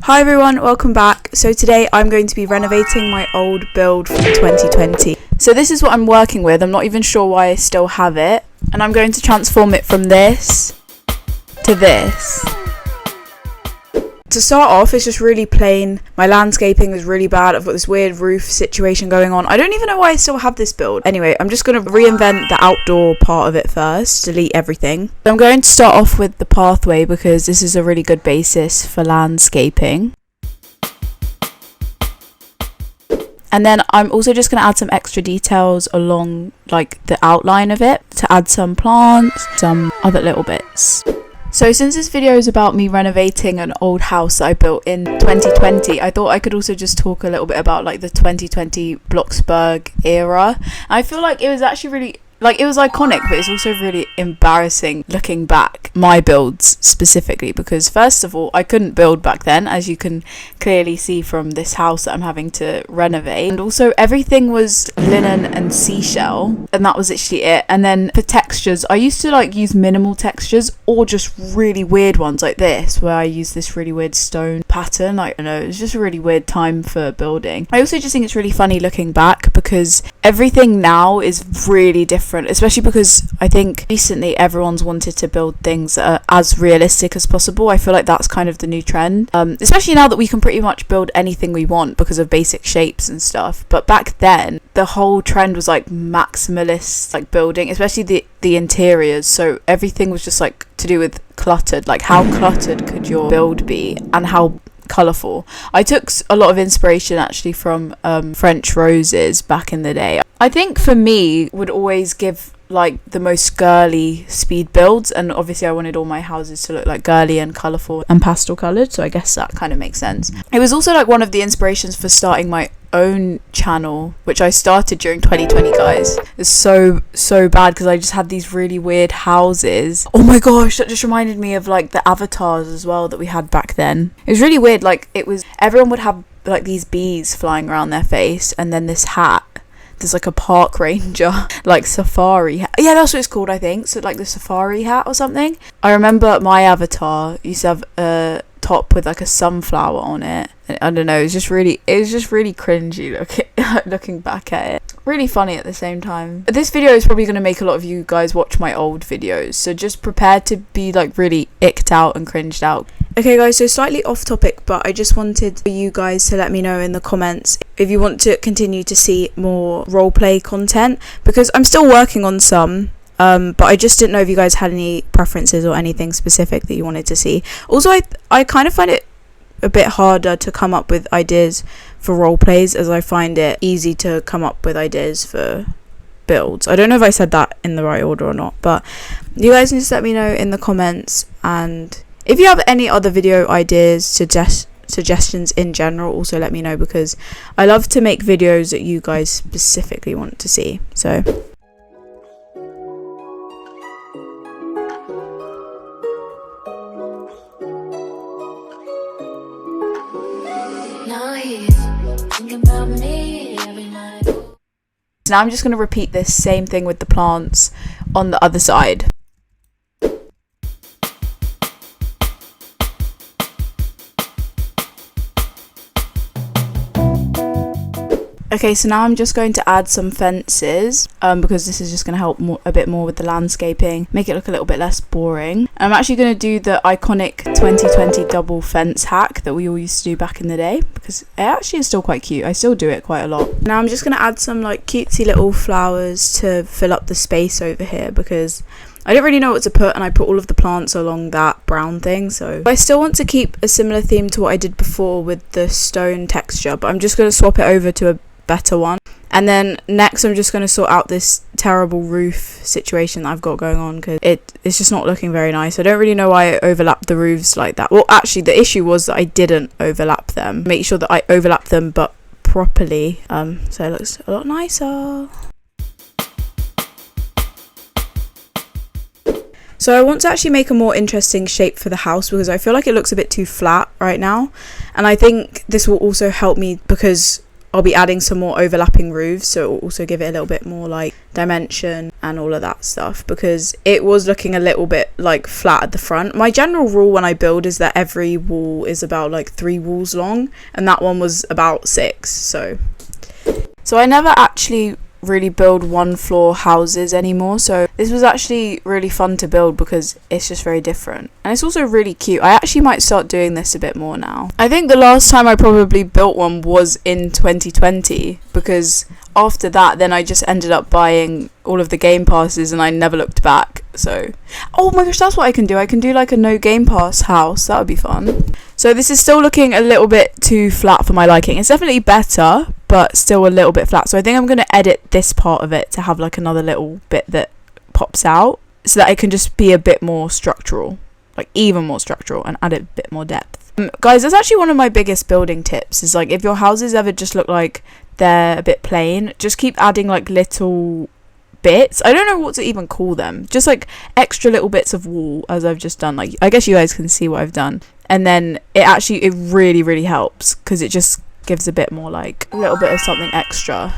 Hi everyone, welcome back. So today I'm going to be renovating my old build from 2020. So this is what I'm working with. I'm not even sure why I still have it. And I'm going to transform it from this to this. To start off, it's just really plain. My landscaping is really bad. I've got this weird roof situation going on. I don't even know why I still have this build. Anyway, I'm just going to reinvent the outdoor part of it first, delete everything. So I'm going to start off with the pathway because this is a really good basis for landscaping. And then I'm also just going to add some extra details along like the outline of it to add some plants, some other little bits. So since this video is about me renovating an old house that I built in 2020, I thought I could also just talk a little bit about like the 2020 Bloxburg era. And I feel like it was actually really, like, it was iconic, but it's also really embarrassing looking back, my builds specifically, because first of all, I couldn't build back then, as you can clearly see from this house that I'm having to renovate. And also everything was linen and seashell, and that was literally it. And then for textures, I used to like use minimal textures or just really weird ones like this, where I use this really weird stone pattern. I don't know, it was just a really weird time for building. I also just think it's really funny looking back because everything now is really different, especially because I think recently everyone's wanted to build things that are as realistic as possible. I feel like that's kind of the new trend, especially now that we can pretty much build anything we want because of basic shapes and stuff. But back then the whole trend was like maximalist, like building, especially the interiors. So everything was just like to do with cluttered, like how cluttered could your build be and how colourful. I took a lot of inspiration actually from French roses back in the day. I think for me would always give like the most girly speed builds, and obviously I wanted all my houses to look like girly and colourful and pastel coloured, so I guess that kind of makes sense. It was also like one of the inspirations for starting my own channel, which I started during 2020, guys. It's so bad because I just had these really weird houses. Oh my gosh, that just reminded me of like the avatars as well that we had back then. It was really weird. Like, it was, everyone would have like these bees flying around their face, and then this hat, there's like a park ranger like safari hat. Yeah, that's what it's called, I think. So like the safari hat or something. I remember my avatar used to have a top with like a sunflower on it. I don't know, it was just really cringy looking back at it. Really funny at the same time. This video is probably going to make a lot of you guys watch my old videos, so just prepare to be like really icked out and cringed out. Okay guys, so slightly off topic, but I just wanted you guys to let me know in the comments if you want to continue to see more roleplay content, because I'm still working on some. But I just didn't know if you guys had any preferences or anything specific that you wanted to see. Also, I kind of find it a bit harder to come up with ideas for role plays, as I find it easy to come up with ideas for builds. I don't know if I said that in the right order or not, but you guys can just let me know in the comments. And if you have any other video ideas, suggestions in general, also let me know, because I love to make videos that you guys specifically want to see. So now I'm just going to repeat this same thing with the plants on the other side. Okay, so now I'm just going to add some fences because this is just going to help a bit more with the landscaping, make it look a little bit less boring. I'm actually going to do the iconic 2020 double fence hack that we all used to do back in the day, because it actually is still quite cute. I still do it quite a lot. Now I'm just going to add some like cutesy little flowers to fill up the space over here, because I didn't really know what to put, and I put all of the plants along that brown thing. So I still want to keep a similar theme to what I did before with the stone texture, but I'm just going to swap it over to a better one. And then next I'm just going to sort out this terrible roof situation that I've got going on, because it's just not looking very nice. I don't really know why I overlapped the roofs like that. Well, actually the issue was that I didn't overlap them. Make sure that I overlap them but properly, so it looks a lot nicer. So I want to actually make a more interesting shape for the house, because I feel like it looks a bit too flat right now, and I think this will also help me because I'll be adding some more overlapping roofs, so it will also give it a little bit more like dimension and all of that stuff, because it was looking a little bit like flat at the front. My general rule when I build is that every wall is about like 3 walls long, and that one was about 6. So I never actually really build 1 floor houses anymore, so this was actually really fun to build because it's just very different, and it's also really cute. I actually might start doing this a bit more now. I think the last time I probably built one was in 2020, because after that then I just ended up buying all of the game passes and I never looked back. So oh my gosh, that's what I can do like a no game pass house. That would be fun. So this is still looking a little bit too flat for my liking. It's definitely better, but still a little bit flat. So I think I'm going to edit this part of it to have like another little bit that pops out, so that it can just be a bit more structural, like even more structural, and add a bit more depth. Guys, that's actually one of my biggest building tips, is like if your houses ever just look like they're a bit plain, just keep adding like little bits. I don't know what to even call them, just like extra little bits of wall, as I've just done. Like, I guess you guys can see what I've done, and then it really helps, because it just gives a bit more, like a little bit of something extra.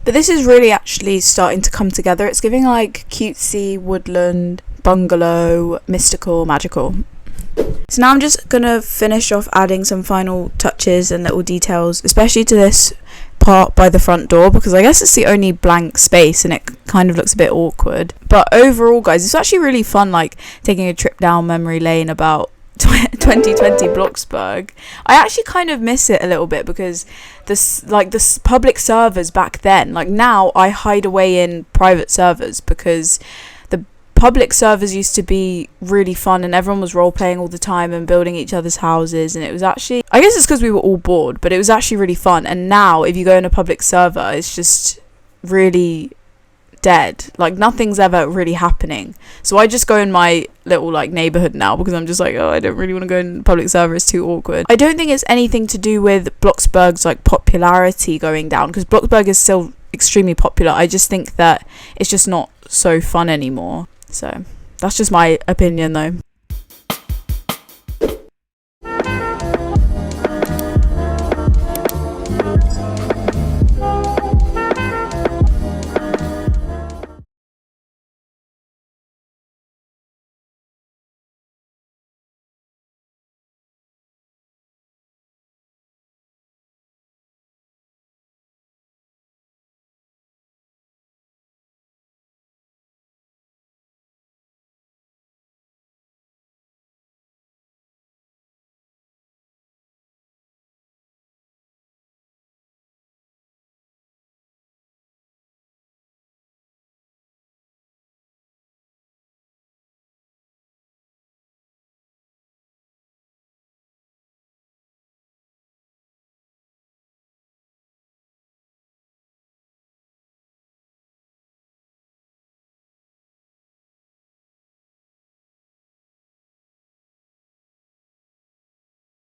But this is really actually starting to come together. It's giving like cutesy woodland bungalow, mystical, magical. So now I'm just gonna finish off adding some final touches and little details, especially to this part by the front door, because I guess it's the only blank space and it kind of looks a bit awkward. But overall, guys, it's actually really fun, like taking a trip down memory lane about 2020 Bloxburg. I actually kind of miss it a little bit, because this public servers back then, like now I hide away in private servers, because the public servers used to be really fun and everyone was role playing all the time and building each other's houses, and it was actually, I guess it's because we were all bored, but it was actually really fun. And now if you go in a public server, it's just really dead, like nothing's ever really happening. So I just go in my little like neighborhood now, because I'm just like, oh, I don't really want to go in public server, it's too awkward. I don't think it's anything to do with Bloxburg's like popularity going down, because Bloxburg is still extremely popular. I just think that it's just not so fun anymore. So that's just my opinion though.